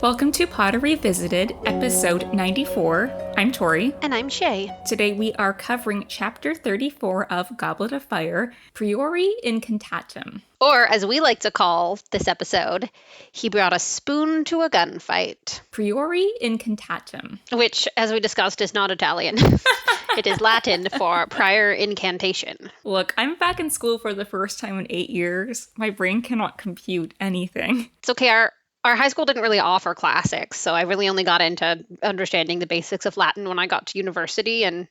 Welcome to Potter Revisited, episode 94. I'm Tori. And I'm Shay. Today we are covering chapter 34 of Goblet of Fire, Priori Incantatem. Or, as we like to call this episode, he brought a spoon to a gunfight. Priori Incantatem. Which, as we discussed, is not Italian. It is Latin for prior incantation. Look, I'm back in school for the first time in 8 years. My brain cannot compute anything. It's okay, our high school didn't really offer classics, so I really only got into understanding the basics of Latin when I got to university, and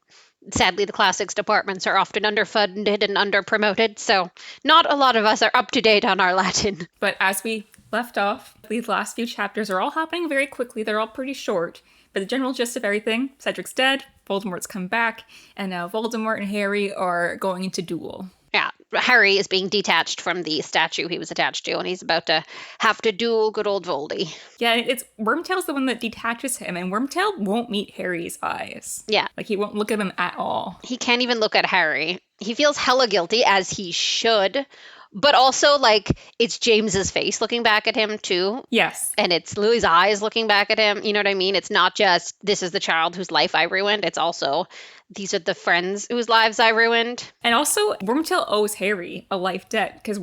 sadly the classics departments are often underfunded and underpromoted, so not a lot of us are up to date on our Latin. But as we left off, these last few chapters are all happening very quickly. They're all pretty short. But the general gist of everything, Cedric's dead, Voldemort's come back, and now Voldemort and Harry are going into duel. Yeah, Harry is being detached from the statue he was attached to, and he's about to have to duel good old Voldy. Yeah, it's Wormtail's the one that detaches him, and Wormtail won't meet Harry's eyes. Yeah. Like, he won't look at him at all. He can't even look at Harry. He feels hella guilty, as he should, but also, like, it's James's face looking back at him, too. Yes. And it's Lily's eyes looking back at him, you know what I mean? It's not just, this is the child whose life I ruined, it's also, these are the friends whose lives I ruined. And also, Wormtail owes Harry a life debt, because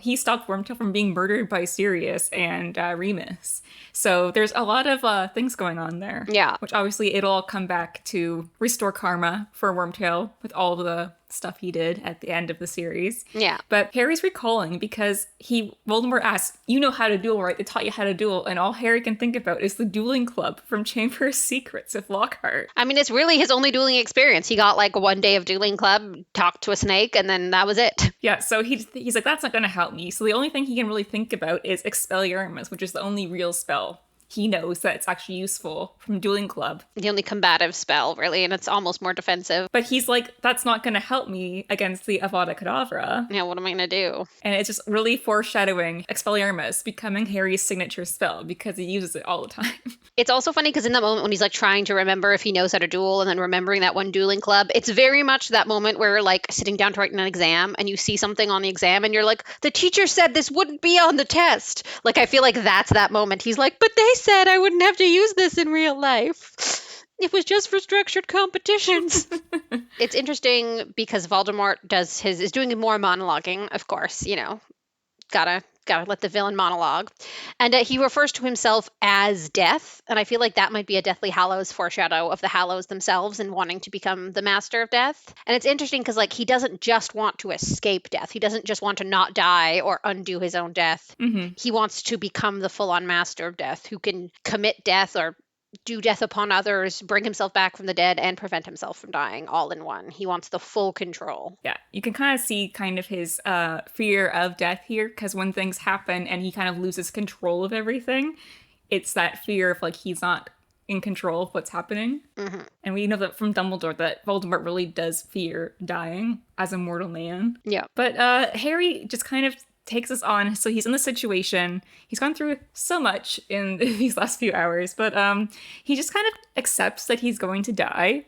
he stopped Wormtail from being murdered by Sirius and Remus. So there's a lot of things going on there. Yeah. Which obviously it'll all come back to restore karma for Wormtail with all of the stuff he did at the end of the series. Yeah. But Harry's recalling because Voldemort asks, you know how to duel, right? They taught you how to duel. And all Harry can think about is the dueling club from Chamber of Secrets of Lockhart. I mean, it's really his only dueling experience. He got like one day of dueling club, talked to a snake, and then that was it. Yeah, so he's like, that's not going to help me. So the only thing he can really think about is expelliarmus, which is the only real spell he knows that it's actually useful from Dueling Club. The only combative spell, really, and it's almost more defensive. But he's like, that's not going to help me against the Avada Kedavra. Yeah, what am I going to do? And it's just really foreshadowing Expelliarmus becoming Harry's signature spell because he uses it all the time. It's also funny because in that moment when he's like trying to remember if he knows how to duel and then remembering that one Dueling Club, it's very much that moment where like sitting down to write an exam and you see something on the exam and you're like, the teacher said this wouldn't be on the test. Like, I feel like that's that moment. He's like, but they said I wouldn't have to use this in real life. It was just for structured competitions. It's interesting because Voldemort is doing more monologuing, of course, you know, gotta let the villain monologue. And he refers to himself as Death. And I feel like that might be a Deathly Hallows foreshadow of the Hallows themselves and wanting to become the Master of Death. And it's interesting because like he doesn't just want to escape death. He doesn't just want to not die or undo his own death. Mm-hmm. He wants to become the full-on Master of Death who can commit death or do death upon others, bring himself back from the dead, and prevent himself from dying all in one. He wants the full control. Yeah, you can kind of see kind of his fear of death here, because when things happen and he kind of loses control of everything, it's that fear of like he's not in control of what's happening. Mm-hmm. And we know that from Dumbledore that Voldemort really does fear dying as a mortal man. Yeah. But Harry just kind of takes us on. So he's in the situation. He's gone through so much in these last few hours, but he just kind of accepts that he's going to die.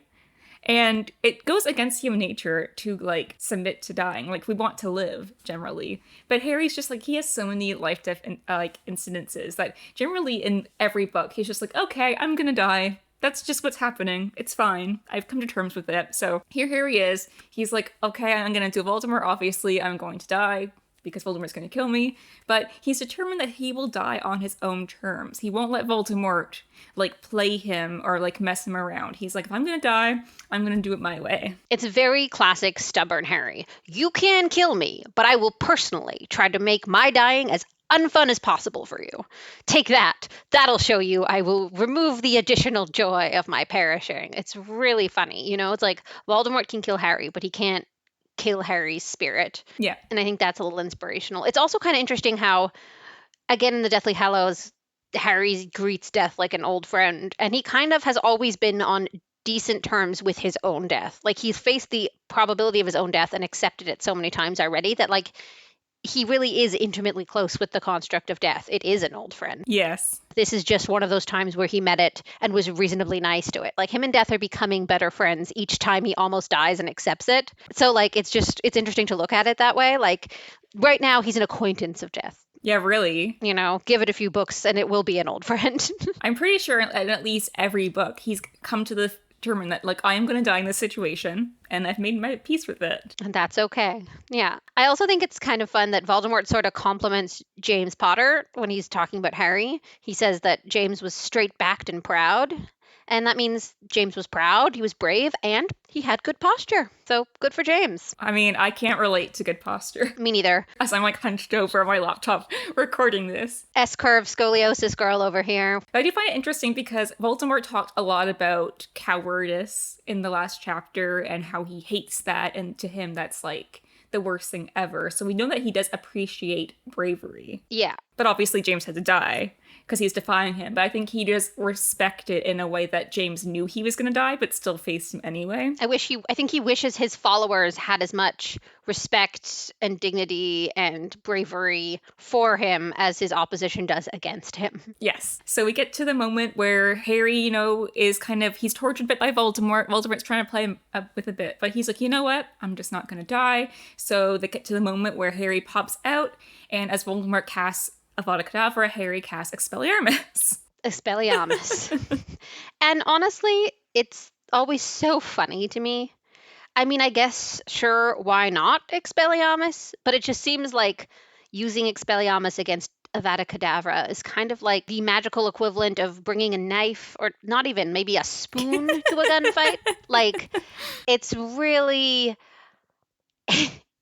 And it goes against human nature to like submit to dying. Like we want to live generally, but Harry's just like, he has so many life death incidences that generally in every book he's just like, okay, I'm gonna die. That's just what's happening. It's fine. I've come to terms with it. So here Harry is. He's like, okay, I'm gonna do Voldemort. Obviously, I'm going to die because Voldemort's going to kill me, but he's determined that he will die on his own terms. He won't let Voldemort, like, play him or, like, mess him around. He's like, if I'm going to die, I'm going to do it my way. It's very classic stubborn Harry. You can kill me, but I will personally try to make my dying as unfun as possible for you. Take that. That'll show you I will remove the additional joy of my perishing. It's really funny. You know, it's like Voldemort can kill Harry, but he can't kill Harry's spirit. Yeah. And I think that's a little inspirational. It's also kind of interesting how, again, in the Deathly Hallows, Harry greets death like an old friend, and he kind of has always been on decent terms with his own death. Like, he's faced the probability of his own death and accepted it so many times already that, like, he really is intimately close with the construct of death. It is an old friend. Yes. This is just one of those times where he met it and was reasonably nice to it. Like, him and death are becoming better friends each time he almost dies and accepts it. So, like, it's interesting to look at it that way. Like, right now, he's an acquaintance of death. Yeah, really. You know, give it a few books and it will be an old friend. I'm pretty sure in at least every book, he's come to the determine that, like, I am going to die in this situation, and I've made my peace with it. And that's okay. Yeah. I also think it's kind of fun that Voldemort sort of compliments James Potter when he's talking about Harry. He says that James was straight-backed and proud. And that means James was proud, he was brave, and he had good posture. So good for James. I mean, I can't relate to good posture. Me neither. As I'm like hunched over my laptop recording this. S-curve scoliosis girl over here. But I do find it interesting because Voldemort talked a lot about cowardice in the last chapter and how he hates that, and to him that's like the worst thing ever. So we know that he does appreciate bravery. Yeah. But obviously James had to die because he's defying him. But I think he does respect it in a way that James knew he was going to die, but still faced him anyway. I think he wishes his followers had as much respect and dignity and bravery for him as his opposition does against him. Yes. So we get to the moment where Harry, you know, is kind of, he's tortured a bit by Voldemort. Voldemort's trying to play him up with a bit, but he's like, you know what? I'm just not going to die. So they get to the moment where Harry pops out, and as Voldemort casts Avada Kedavra, Harry casts Expelliarmus. Expelliarmus. And honestly, it's always so funny to me. I mean, I guess, sure, why not Expelliarmus? But it just seems like using Expelliarmus against Avada Kedavra is kind of like the magical equivalent of bringing a knife, or not even, maybe a spoon to a gunfight. Like, it's really...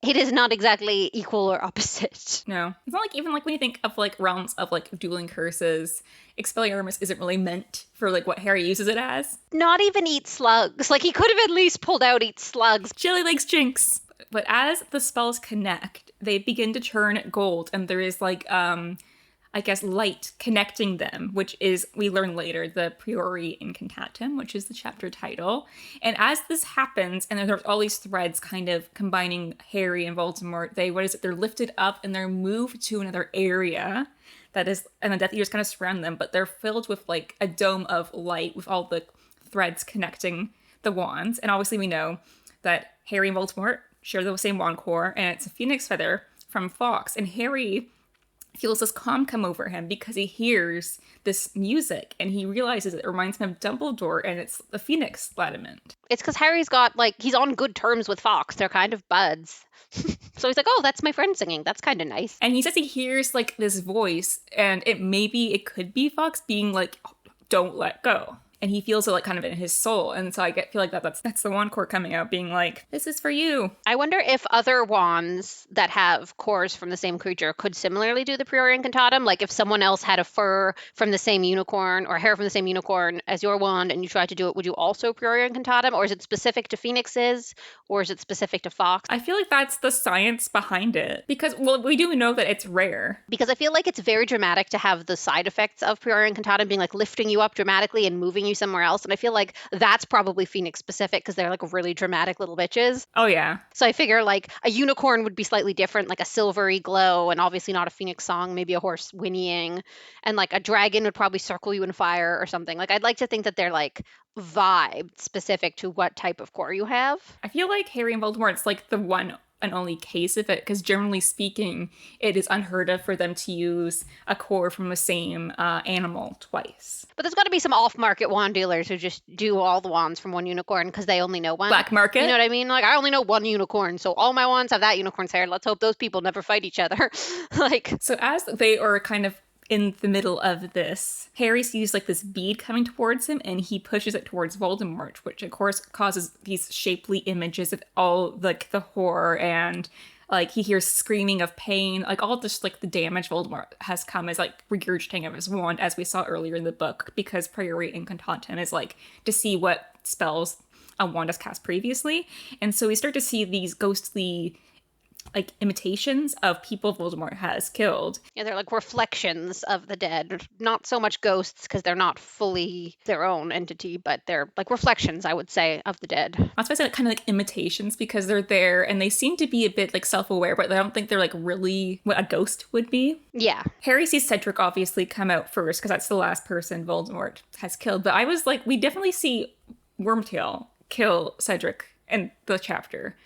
It is not exactly equal or opposite. No. It's not like, even like when you think of like realms of like dueling curses, Expelliarmus isn't really meant for like what Harry uses it as. Not even eat slugs. Like, he could have at least pulled out eat slugs. Jelly legs Jinx. But as the spells connect, they begin to turn gold, and there is like I guess light connecting them, which is, we learn later, the Priori Incantatem, which is the chapter title. And as this happens, and there's all these threads kind of combining Harry and Voldemort, they're lifted up and they're moved to another area that is, and the Death Eaters kind of surround them, but they're filled with like a dome of light with all the threads connecting the wands. And obviously we know that Harry and Voldemort share the same wand core, and it's a phoenix feather from Fawkes. And Harry feels this calm come over him because he hears this music and he realizes it reminds him of Dumbledore, and it's the Phoenix Lament. It's because Harry's got, like, he's on good terms with Fawkes. They're kind of buds. So he's like, oh, that's my friend singing. That's kind of nice. And he says he hears, like, this voice, and it could be Fawkes being like, don't let go. And he feels it like kind of in his soul. And so feel like that's the wand core coming out being like, this is for you. I wonder if other wands that have cores from the same creature could similarly do the Priori Incantatem. Like if someone else had a fur from the same unicorn or hair from the same unicorn as your wand and you tried to do it, would you also Priori Incantatem? Or is it specific to phoenixes? Or is it specific to Fawkes? I feel like that's the science behind it. Because, well, we do know that it's rare. Because I feel like it's very dramatic to have the side effects of Priori Incantatem being like lifting you up dramatically and moving you somewhere else, and I feel like that's probably Phoenix specific because they're like really dramatic little bitches. Oh yeah. So I figure like a unicorn would be slightly different, like a silvery glow, and obviously not a phoenix song, maybe a horse whinnying, and like a dragon would probably circle you in fire or something. Like I'd like to think that they're like vibe specific to what type of core you have. I feel like Harry and Voldemort, it's like the one and only case of it, because generally speaking, it is unheard of for them to use a core from the same animal twice. But there's got to be some off-market wand dealers who just do all the wands from one unicorn because they only know one. Black market? You know what I mean? Like, I only know one unicorn, so all my wands have that unicorn's hair. Let's hope those people never fight each other. Like, so as they are kind of in the middle of this, Harry sees like this bead coming towards him, and he pushes it towards Voldemort, which of course causes these shapely images of all like the horror, and like he hears screaming of pain, like all just like the damage Voldemort has come as like regurgitating of his wand, as we saw earlier in the book, because Priori Incantatem is like to see what spells a wand has cast previously. And so we start to see these ghostly like imitations of people Voldemort has killed. Yeah, they're like reflections of the dead. Not so much ghosts because they're not fully their own entity, but they're like reflections, I would say, of the dead. That's why I said kind of like imitations, because they're there and they seem to be a bit like self-aware, but I don't think they're like really what a ghost would be. Yeah. Harry sees Cedric obviously come out first because that's the last person Voldemort has killed. But I was like, we definitely see Wormtail kill Cedric in the chapter.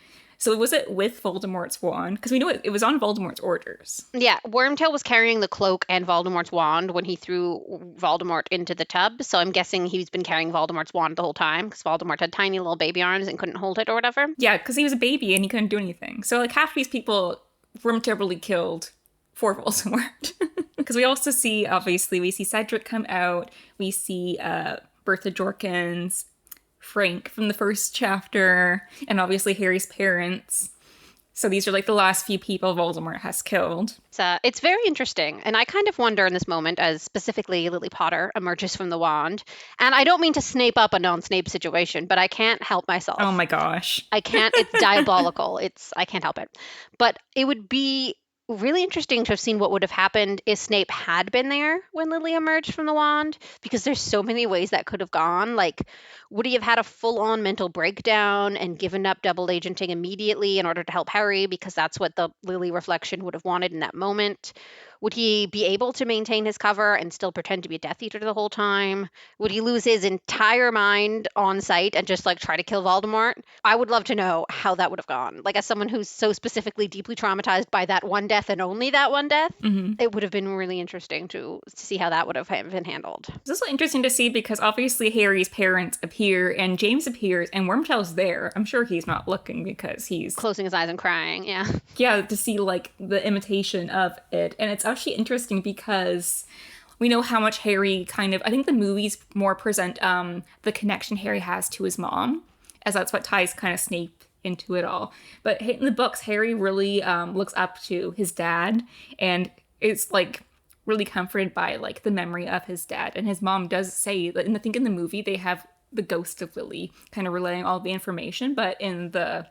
So was it with Voldemort's wand? Because we know it was on Voldemort's orders. Yeah, Wormtail was carrying the cloak and Voldemort's wand when he threw Voldemort into the tub. So I'm guessing he's been carrying Voldemort's wand the whole time because Voldemort had tiny little baby arms and couldn't hold it or whatever. Yeah, because he was a baby and he couldn't do anything. So like half these people Wormtail really killed for Voldemort. Because we also see, obviously, we see Cedric come out. We see Bertha Jorkins, Frank from the first chapter, and obviously Harry's parents. So these are like the last few people Voldemort has killed. It's very interesting. And I kind of wonder in this moment, as specifically Lily Potter emerges from the wand. And I don't mean to Snape up a non-Snape situation, but I can't help myself. Oh my gosh. I can't. It's diabolical. I can't help it. But it would be really interesting to have seen what would have happened if Snape had been there when Lily emerged from the wand, because there's so many ways that could have gone. Like, would he have had a full-on mental breakdown and given up double agenting immediately in order to help Harry because that's what the Lily reflection would have wanted in that moment? Would he be able to maintain his cover and still pretend to be a Death Eater the whole time? Would he lose his entire mind on sight and just like try to kill Voldemort? I would love to know how that would have gone. Like, as someone who's so specifically deeply traumatized by that one death and only that one death, it would have been really interesting to see how that would have been handled. It's also interesting to see because obviously Harry's parents appear and James appears and Wormtail's there. I'm sure he's not looking because he's closing his eyes and crying. Yeah. Yeah, to see like the imitation of it. And it's actually interesting because we know how much Harry I think the movies more present the connection Harry has to his mom, as that's what ties kind of Snape into it all. But in the books, Harry really looks up to his dad and is like really comforted by like the memory of his dad. And his mom does say that, and I think in the movie they have the ghost of Lily kind of relaying all the information, but in the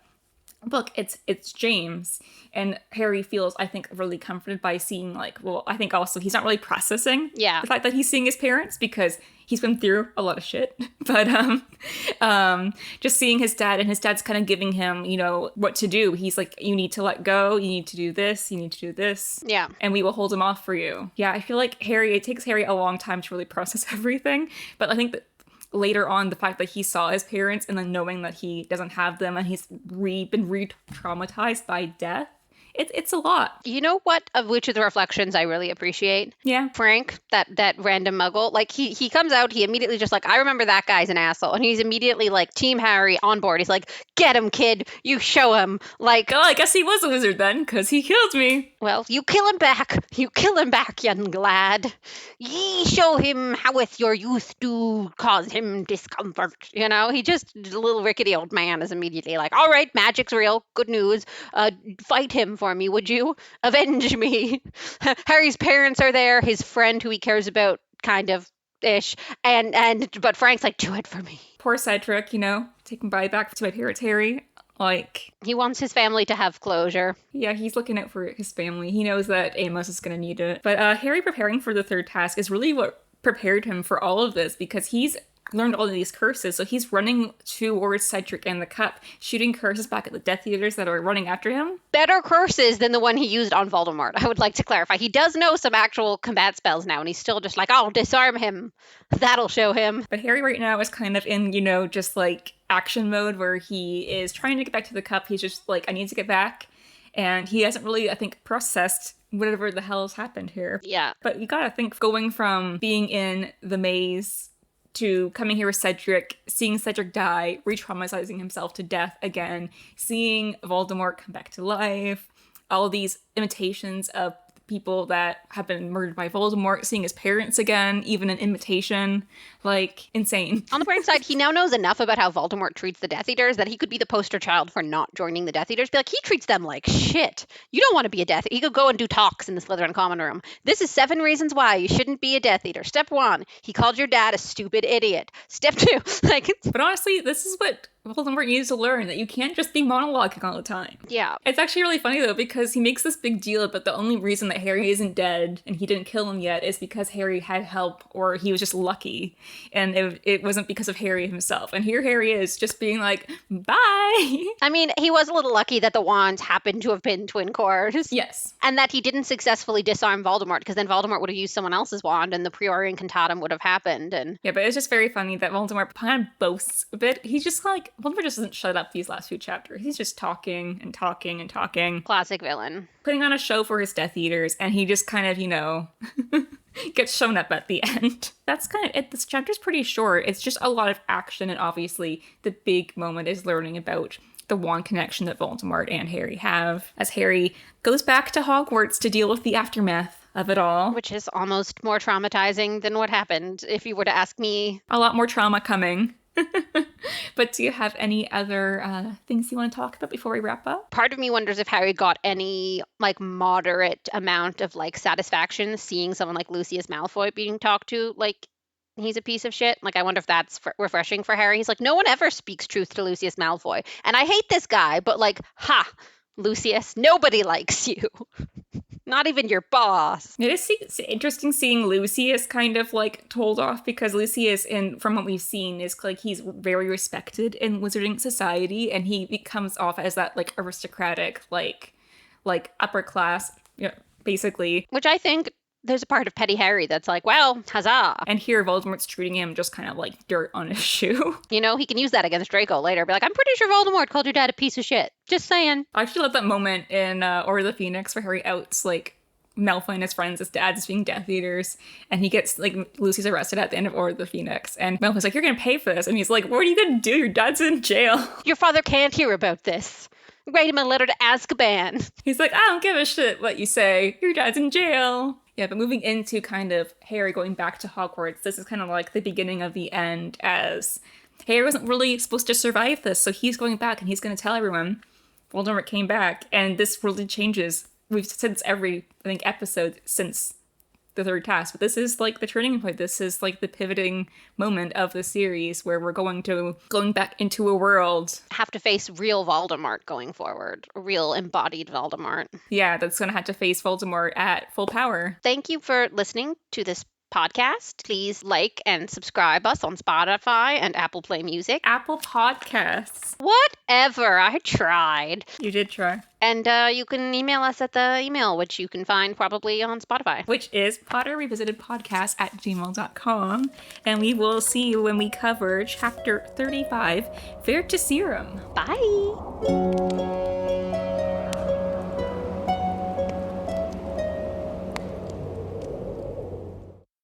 book it's James, and Harry feels, I think, really comforted by seeing like, well, I think also he's not really processing the fact that he's seeing his parents because he's been through a lot of shit. But just seeing his dad, and his dad's kind of giving him, you know, what to do. He's like, you need to let go, you need to do this, you need to do this, and we will hold him off for you. I feel like it takes Harry a long time to really process everything, but I think that later on, the fact that he saw his parents and then knowing that he doesn't have them and he's been re-traumatized by death, it's a lot. You know what, of which of the reflections I really appreciate? Yeah. Frank, that random muggle, like he comes out, he immediately just like, I remember that guy's an asshole. And he's immediately like, Team Harry on board. He's like, get him, kid. You show him. Like, oh, I guess he was a wizard then, because he killed me. Well, you kill him back. You kill him back, young lad. Ye show him how with your youth do cause him discomfort. You know, he just, the little rickety old man is immediately like, all right, magic's real. Good news. Fight him for me, would you? Avenge me. Harry's parents are there. His friend who he cares about, kind of ish. But Frank's like, do it for me. Poor Cedric, you know, take him back to my parents, Harry. Like, he wants his family to have closure. Yeah, he's looking out for his family. He knows that Amos is going to need it. But Harry preparing for the third task is really what prepared him for all of this, because he's learned all of these curses. So he's running towards Cedric and the cup, shooting curses back at the Death Eaters that are running after him. Better curses than the one he used on Voldemort, I would like to clarify. He does know some actual combat spells now, and he's still just like, oh, disarm him. That'll show him. But Harry right now is kind of in, you know, just like action mode where he is trying to get back to the cup. He's just like, I need to get back. And he hasn't really, I think, processed whatever the hell has happened here. Yeah. But you gotta think, going from being in the maze to coming here with Cedric, seeing Cedric die, re-traumatizing himself to death again, seeing Voldemort come back to life, all of these imitations of people that have been murdered by Voldemort, seeing his parents again, even an imitation, like, insane. On the bright side, he now knows enough about how Voldemort treats the Death Eaters that he could be the poster child for not joining the Death Eaters. Be like, he treats them like shit. You don't want to be a Death Eater. He could go and do talks in the Slytherin common room. This is 7 reasons why you shouldn't be a Death Eater. Step 1, he called your dad a stupid idiot. Step 2, like... But honestly, this is what Voldemort needs to learn, that you can't just be monologuing all the time. Yeah. It's actually really funny, though, because he makes this big deal about the only reason that Harry isn't dead and he didn't kill him yet is because Harry had help, or he was just lucky. And it wasn't because of Harry himself. And here Harry is just being like, bye! I mean, he was a little lucky that the wands happened to have been twin cores. Yes. And that he didn't successfully disarm Voldemort, because then Voldemort would have used someone else's wand and the Priori Incantatem would have happened. And yeah, but it's just very funny that Voldemort kind of boasts a bit. He's just like, like, Voldemort just doesn't shut up these last few chapters. He's just talking and talking and talking. Classic villain. Putting on a show for his Death Eaters, and he just kind of, gets shown up at the end. That's kind of it. This chapter's pretty short. It's just a lot of action, and obviously the big moment is learning about the wand connection that Voldemort and Harry have, as Harry goes back to Hogwarts to deal with the aftermath of it all. Which is almost more traumatizing than what happened, if you were to ask me. A lot more trauma coming. But do you have any other things you want to talk about before we wrap up? Part of me wonders if Harry got any, like, moderate amount of, like, satisfaction seeing someone like Lucius Malfoy being talked to, like, he's a piece of shit. Like, I wonder if that's refreshing for Harry. He's like, no one ever speaks truth to Lucius Malfoy. And I hate this guy, but, like, Lucius, nobody likes you. Not even your boss. It is interesting seeing Lucius kind of like told off, because Lucius, from what we've seen, is like he's very respected in wizarding society, and he comes off as that like aristocratic, like upper class, basically. Which I think there's a part of Petty Harry that's like, well, huzzah. And here Voldemort's treating him just kind of like dirt on his shoe. You know, he can use that against Draco later. Be like, I'm pretty sure Voldemort called your dad a piece of shit. Just saying. I actually love that moment in Order of the Phoenix where Harry outs like Malfoy and his friends as dads being Death Eaters, and he gets like Lucy's arrested at the end of Order of the Phoenix, and Malfoy's like, you're gonna pay for this, and he's like, what are you gonna do? Your dad's in jail. Your father can't hear about this. Write him a letter to Azkaban. He's like, I don't give a shit what you say. Your dad's in jail. Yeah, but moving into kind of Harry going back to Hogwarts, this is kind of like the beginning of the end, as Harry wasn't really supposed to survive this, so he's going back and he's going to tell everyone Voldemort came back, and this really changes. We've said this every, I think, episode since the third task, but this is like the turning point. This is like the pivoting moment of the series where we're going back into a world. Have to face real Voldemort going forward. Real embodied Voldemort. Yeah, that's going to have to face Voldemort at full power. Thank you for listening to this podcast. Please like and subscribe us on Spotify and Apple Play Music. Apple Podcasts. Whatever. I tried. You did try. And you can email us at the email, which you can find probably on Spotify. Which is potterrevisitedpodcast@gmail.com. And we will see you when we cover chapter 35, Veritaserum. Bye.